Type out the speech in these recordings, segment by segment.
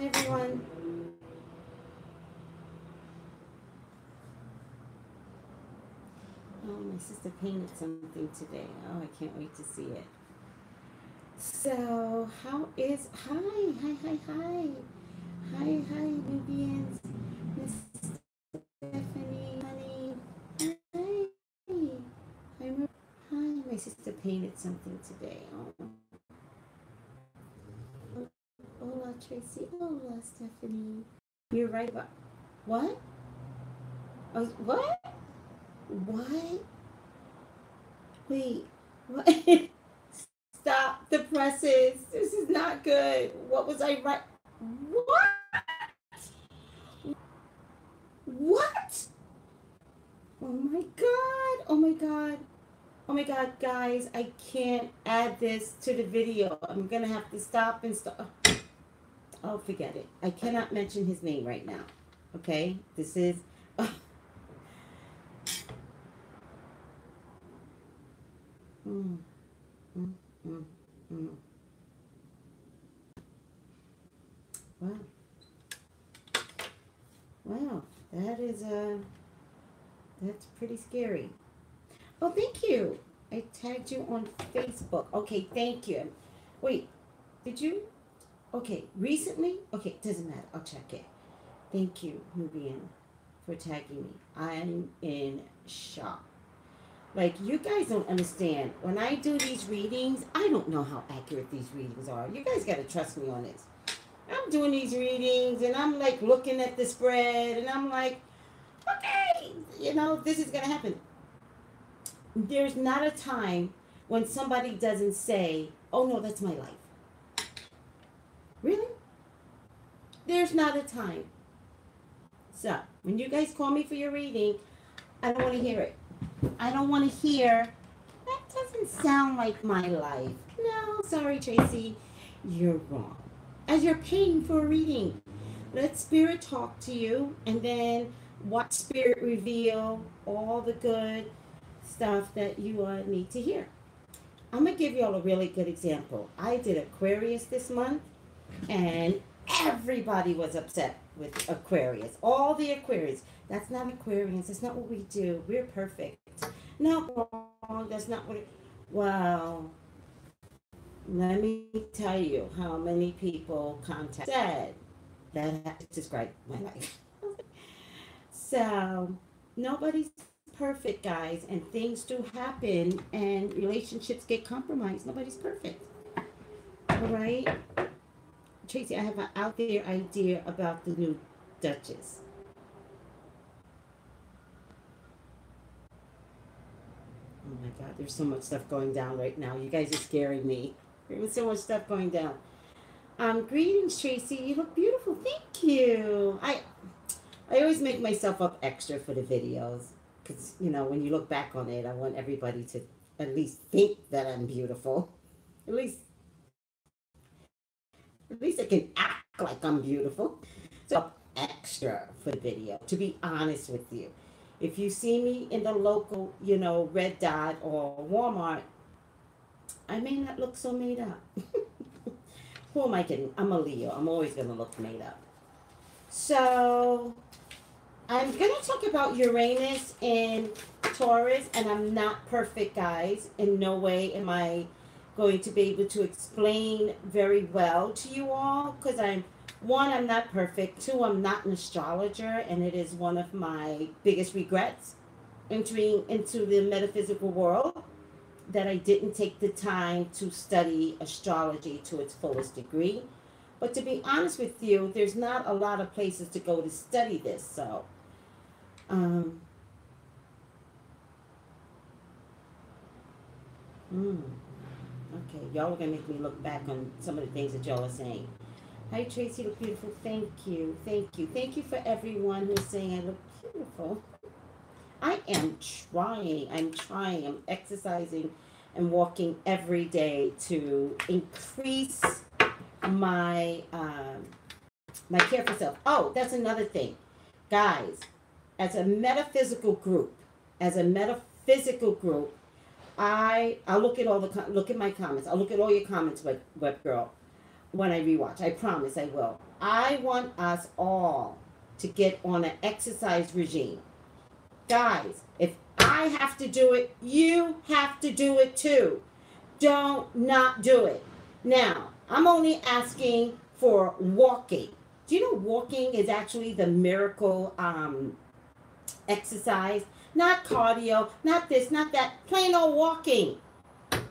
Hi, everyone. Oh, my sister painted something today. Oh, I can't wait to see it. So, how is... Hi. Hi, Nubians. Miss Stephanie, honey. Hi. Hi, my sister painted something today. Oh. Hola, Tracy. Hola, Stephanie. You're right about... What? Oh, what? What? Wait. What? Stop the presses. This is not good. What was I right? What? What? Oh my god. Oh my god. Oh my god, guys. I can't add this to the video. I'm gonna have to stop and stop. Oh, forget it. I cannot mention his name right now. Okay? This is. Oh. Mm, mm, mm, mm. Wow. Wow. That is that's pretty scary. Oh, thank you. I tagged you on Facebook. Okay, thank you. Wait, did you? Okay, recently? Okay, doesn't matter. I'll check it. Thank you, Nubian, for tagging me. I'm in shock. Like, you guys don't understand. When I do these readings, I don't know how accurate these readings are. You guys got to trust me on this. I'm doing these readings and I'm like looking at the spread and I'm like, okay, this is going to happen. There's not a time when somebody doesn't say, oh no, that's my life. Really? There's not a time. So, when you guys call me for your reading, I don't want to hear it. I don't want to hear, that doesn't sound like my life. No, sorry, Tracy. You're wrong. As you're paying for a reading, let Spirit talk to you and then watch Spirit reveal all the good stuff that you need to hear. I'm going to give you all a really good example. I did Aquarius this month, and everybody was upset with Aquarius. All the Aquarius. That's not Aquarius. That's not what we do. We're perfect. Not wrong. That's not what it... Wow. Let me tell you how many people said that describe my life. So, nobody's perfect, guys, and things do happen and relationships get compromised. Nobody's perfect. All right? Tracy, I have an out there idea about the new Duchess. Oh my God, there's so much stuff going down right now. You guys are scaring me. There's so much stuff going down. Greetings, Tracy. You look beautiful. Thank you. I always make myself up extra for the videos because, when you look back on it, I want everybody to at least think that I'm beautiful. At least I can act like I'm beautiful. So extra for the video, to be honest with you. If you see me in the local, Red Dot or Walmart, I may not look so made up. Who am I kidding? I'm a Leo. I'm always going to look made up. So, I'm going to talk about Uranus in Taurus, and I'm not perfect, guys. In no way am I going to be able to explain very well to you all, because I'm not perfect. 2, I'm not an astrologer, and it is one of my biggest regrets entering into the metaphysical world, that I didn't take the time to study astrology to its fullest degree. But to be honest with you, there's not a lot of places to go to study this. So, okay, y'all are gonna make me look back on some of the things that y'all are saying. Hi, Tracy, you look beautiful. Thank you. Thank you for everyone who's saying I look beautiful. I am trying. I'm exercising and walking every day to increase my my care for self. Oh, that's another thing, guys. As a metaphysical group, I look at all look at my comments. I'll look at all your comments, web girl. when I rewatch. I promise I will. I want us all to get on an exercise regime. Guys, if I have to do it, you have to do it too. Don't not do it. Now, I'm only asking for walking. Do you know walking is actually the miracle exercise? Not cardio, not this, not that. Plain old walking.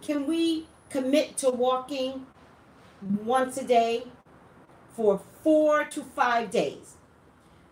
Can we commit to walking once a day for 4 to 5 days?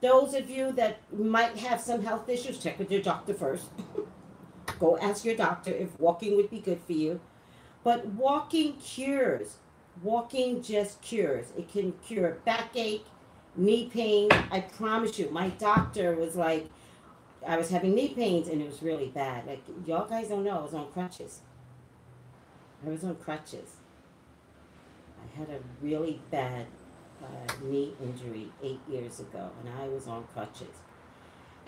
Those of you that might have some health issues, check with your doctor first. Go ask your doctor if walking would be good for you. But walking cures. Walking just cures. It can cure backache, knee pain. I promise you, my doctor was like, I was having knee pains and it was really bad. Like, y'all guys don't know, I was on crutches. I was on crutches. I had a really bad knee injury 8 years ago, and I was on crutches.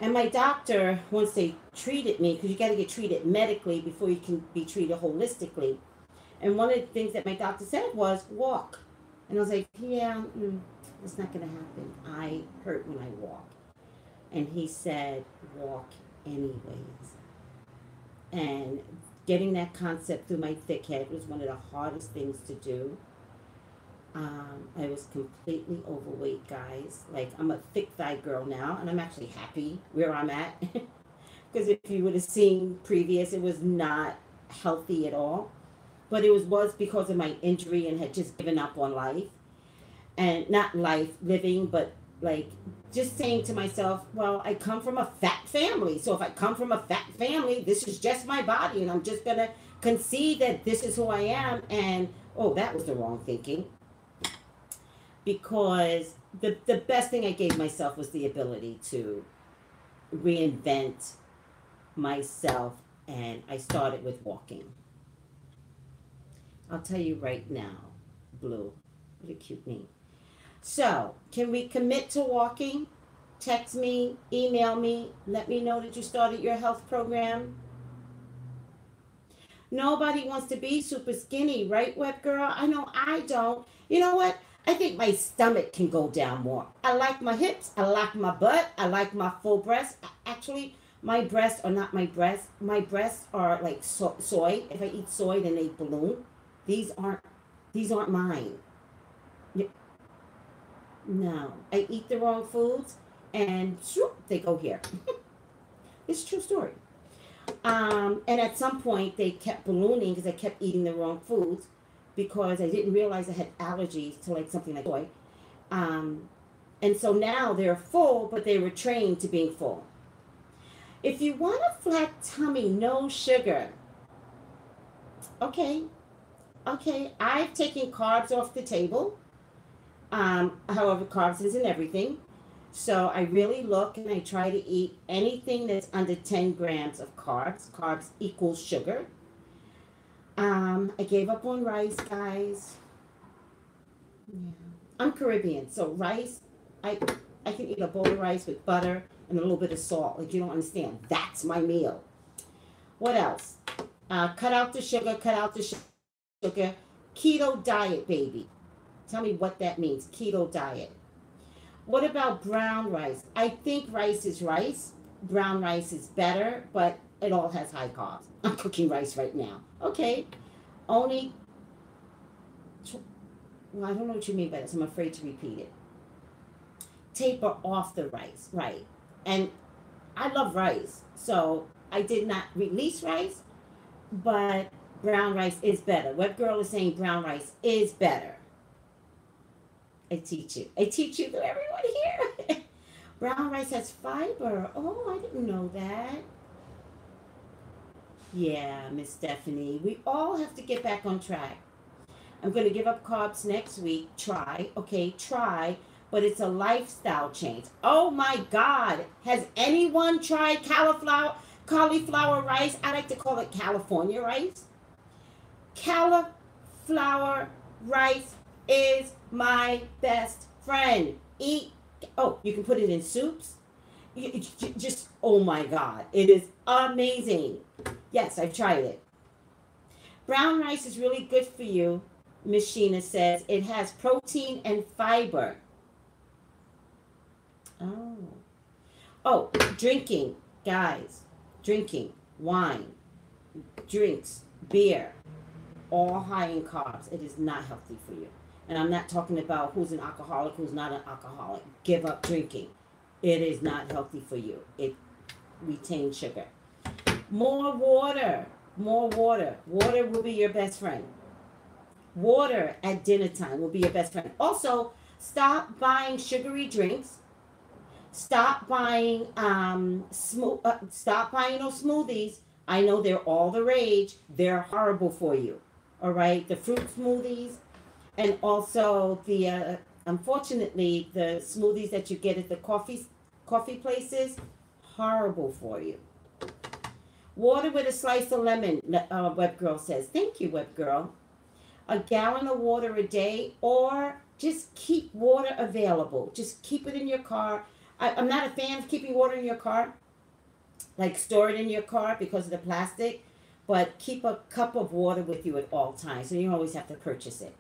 And my doctor, once they treated me, because you got to get treated medically before you can be treated holistically. And one of the things that my doctor said was, walk. And I was like, yeah, it's not going to happen. I hurt when I walk. And he said, walk anyways. And getting that concept through my thick head was one of the hardest things to do. I was completely overweight, guys. Like, I'm a thick thigh girl now, and I'm actually happy where I'm at. Because if you would have seen previous, it was not healthy at all. But it was because of my injury and had just given up on life. And not life, living, but like just saying to myself, well, I come from a fat family. So if I come from a fat family, this is just my body. And I'm just going to concede that this is who I am. And, oh, that was the wrong thinking. Because the best thing I gave myself was the ability to reinvent myself, and I started with walking. I'll tell you right now, Blue, what a cute name. So, can we commit to walking? Text me, email me, let me know that you started your health program. Nobody wants to be super skinny, right, web girl? I know I don't. You know what? I think my stomach can go down more. I like my hips. I like my butt. I like my full breasts. Actually, my breasts are not my breasts. My breasts are like soy. If I eat soy, then they balloon. These aren't mine. No, I eat the wrong foods, and swoop, they go here. It's a true story. And at some point, they kept ballooning because I kept eating the wrong foods, because I didn't realize I had allergies to like something like soy. And so now they're full, but they were trained to being full. If you want a flat tummy, no sugar. Okay. I've taken carbs off the table. However, carbs isn't everything. So I really look and I try to eat anything that's under 10 grams of carbs. Carbs equals sugar. I gave up on rice, guys. Yeah. I'm Caribbean, so rice, I can eat a bowl of rice with butter and a little bit of salt. Like, you don't understand. That's my meal. What else? Cut out the sugar, sugar. Keto diet, baby. Tell me what that means, keto diet. What about brown rice? I think rice is rice. Brown rice is better, but it all has high carbs. I'm cooking rice right now. Okay. Only, well, I don't know what you mean by this. I'm afraid to repeat it. Taper off the rice, right. And I love rice, so I did not release rice, but brown rice is better. Web Girl is saying brown rice is better. I teach you to everyone here. Brown rice has fiber. Oh, I didn't know that. Yeah, Miss Stephanie. We all have to get back on track. I'm going to give up carbs next week. Try. Okay, try. But it's a lifestyle change. Oh my God. Has anyone tried cauliflower rice? I like to call it California rice. Cauliflower rice is my best friend. Eat. Oh, you can put it in soups. Just, oh my God. It is amazing. Yes, I've tried it. Brown rice is really good for you. Machina says it has protein and fiber. Oh. Oh, drinking, guys. Drinking, wine, drinks, beer, all high in carbs. It is not healthy for you. And I'm not talking about who's an alcoholic, who's not an alcoholic. Give up drinking. It is not healthy for you. It retains sugar. More water. More water. Water will be your best friend. Water at dinner time will be your best friend. Also, stop buying sugary drinks. Stop buying stop buying those smoothies. I know they're all the rage. They're horrible for you. All right, the fruit smoothies, and also the unfortunately the smoothies that you get at the coffee places, horrible for you. Water with a slice of lemon. Web Girl says, thank you, Web Girl. A gallon of water a day, or just keep water available. Just keep it in your car. I'm not a fan of keeping water in your car, like store it in your car because of the plastic, but keep a cup of water with you at all times, so you don't always have to purchase it.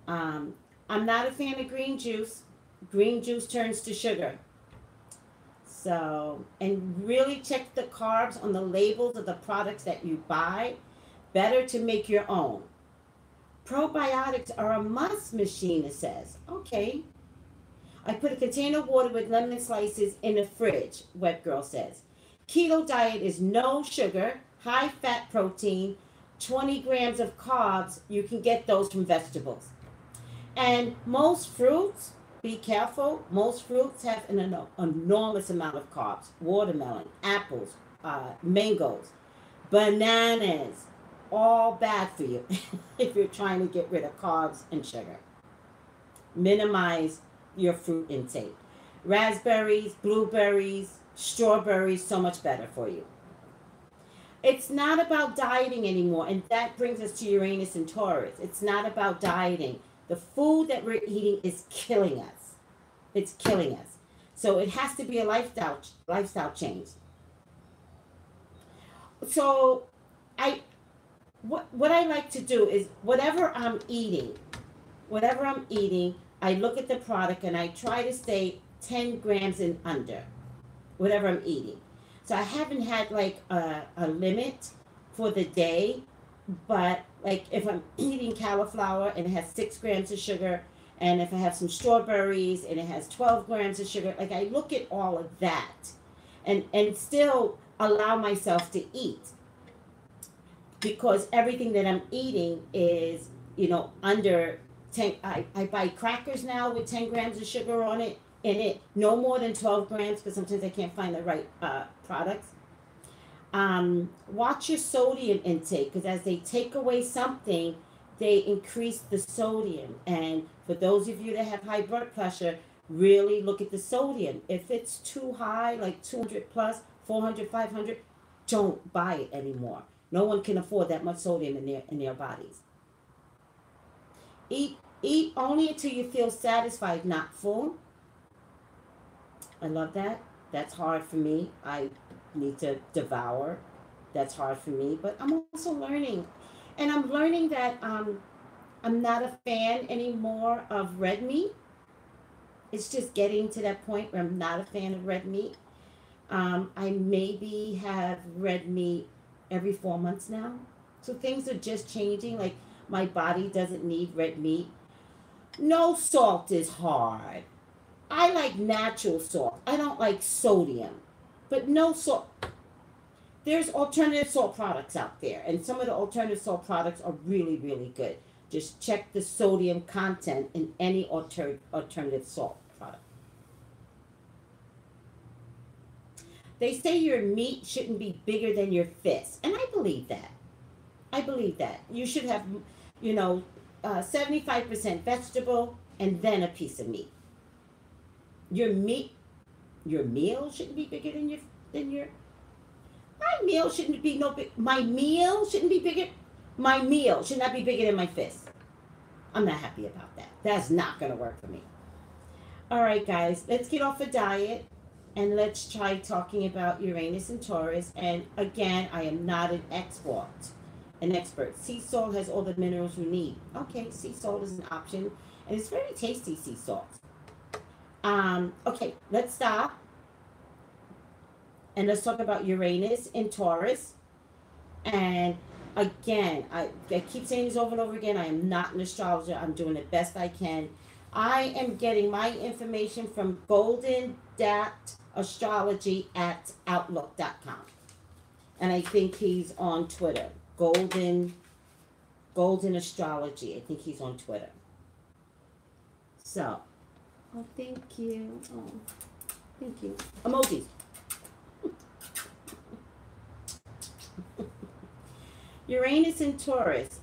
I'm not a fan of green juice. Green juice turns to sugar. So, and really check the carbs on the labels of the products that you buy. Better to make your own. Probiotics are a must, Machina says. Okay. I put a container of water with lemon slices in the fridge, Web Girl says. Keto diet is no sugar, high fat protein, 20 grams of carbs. You can get those from vegetables. And most fruits, be careful, most fruits have an enormous amount of carbs. Watermelon, apples, mangoes, bananas, all bad for you if you're trying to get rid of carbs and sugar. Minimize your fruit intake. Raspberries, blueberries, strawberries, so much better for you. It's not about dieting anymore, and that brings us to Uranus and Taurus. It's not about dieting. The food that we're eating is killing us. It's killing us. So it has to be a lifestyle change. So what I like to do is whatever I'm eating, I look at the product and I try to stay 10 grams and under, whatever I'm eating. So I haven't had like a limit for the day, but like if I'm eating cauliflower and it has 6 grams of sugar, and if I have some strawberries and it has 12 grams of sugar, like I look at all of that and still allow myself to eat, because everything that I'm eating is, under 10. I buy crackers now with 10 grams of sugar on it, in it, no more than 12 grams, because sometimes I can't find the right products. Watch your sodium intake, because as they take away something, they increase the sodium. And for those of you that have high blood pressure, really look at the sodium. If it's too high, like 200 plus, 400, 500, don't buy it anymore. No one can afford that much sodium in their bodies. Eat only until you feel satisfied, not full. I love that. That's hard for me. I need to devour. That's hard for me. But I'm also learning. And I'm learning that I'm not a fan anymore of red meat. It's just getting to that point where I'm not a fan of red meat. I maybe have red meat every 4 months now. So things are just changing. Like my body doesn't need red meat. No salt is hard. I like natural salt. I don't like sodium. But no salt. There's alternative salt products out there, and some of the alternative salt products are really, really good. Just check the sodium content in any alternative salt product. They say your meat shouldn't be bigger than your fist, and I believe that. I believe that. You should have, 75% vegetable and then a piece of meat. Your meal shouldn't be bigger than your. My meal shouldn't be no big. My meal shouldn't be bigger. My meal should not be bigger than my fist. I'm not happy about that. That's not going to work for me. All right, guys, let's get off a diet and let's try talking about Uranus and Taurus. And again, I am not an expert an expert. Sea salt has all the minerals you need. Okay, sea salt is an option, and it's very tasty, sea salt. Okay, let's stop and let's talk about Uranus in Taurus. And again, I keep saying this over and over again. I am not an astrologer. I'm doing the best I can. I am getting my information from Golden Dat Astrology at Outlook.com. And I think he's on Twitter. Golden Astrology. I think he's on Twitter. So, oh, thank you. Oh, thank you. Emojis. Uranus in Taurus.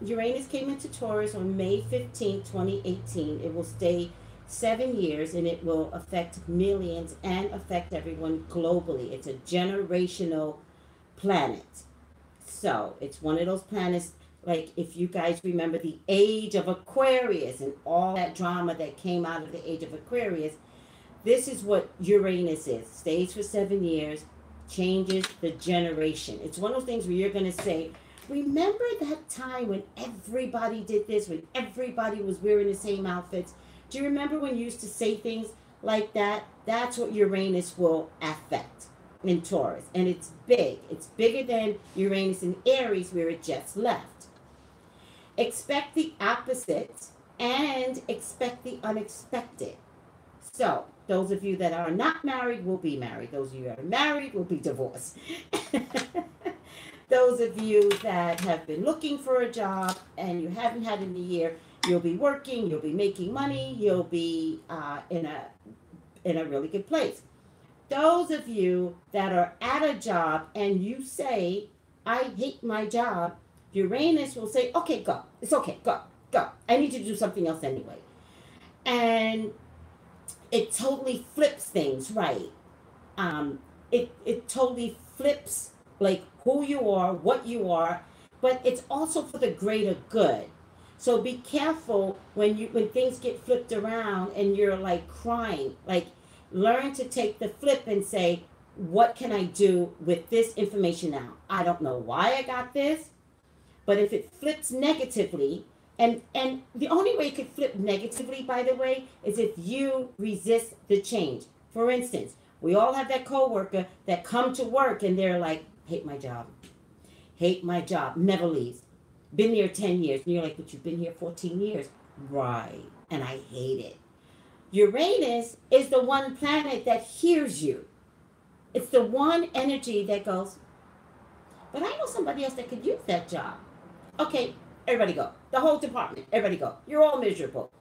Uranus came into Taurus on May 15, 2018. It will stay 7 years and it will affect millions and affect everyone globally. It's a generational planet. So it's one of those planets, like if you guys remember the age of Aquarius and all that drama that came out of the age of Aquarius, this is what Uranus is. Stays for 7 years, changes the generation. It's one of those things where you're going to say, remember that time when everybody did this, when everybody was wearing the same outfits? Do you remember when you used to say things like that? That's what Uranus will affect in Taurus. And it's big. It's bigger than Uranus in Aries where it just left. Expect the opposite and expect the unexpected. So, those of you that are not married will be married. Those of you that are married will be divorced. Those of you that have been looking for a job and you haven't had it in a year, you'll be working, you'll be making money, you'll be in a really good place. Those of you that are at a job and you say, I hate my job, Uranus will say, okay, go. It's okay, go. I need you to do something else anyway. And it totally flips things, right? It totally flips like who you are, what you are, but it's also for the greater good. So be careful when things get flipped around and you're like crying. Like learn to take the flip and say, what can I do with this information now? I don't know why I got this, but if it flips negatively, and the only way it could flip negatively, by the way, is if you resist the change. For instance, we all have that coworker that come to work and they're like, hate my job, never leaves. Been here 10 years. And you're like, but you've been here 14 years. Right. And I hate it. Uranus is the one planet that hears you. It's the one energy that goes, but I know somebody else that could use that job. Okay, everybody go. The whole department, everybody go. You're all miserable.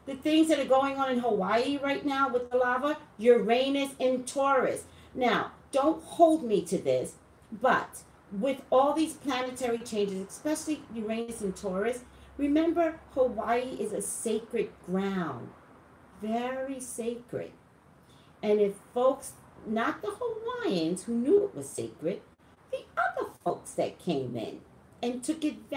The things that are going on in Hawaii right now with the lava, Uranus in Taurus. Now, don't hold me to this, but with all these planetary changes, especially Uranus in Taurus, remember Hawaii is a sacred ground. Very sacred. And if folks, not the Hawaiians who knew it was sacred, the other folks that came in and took advantage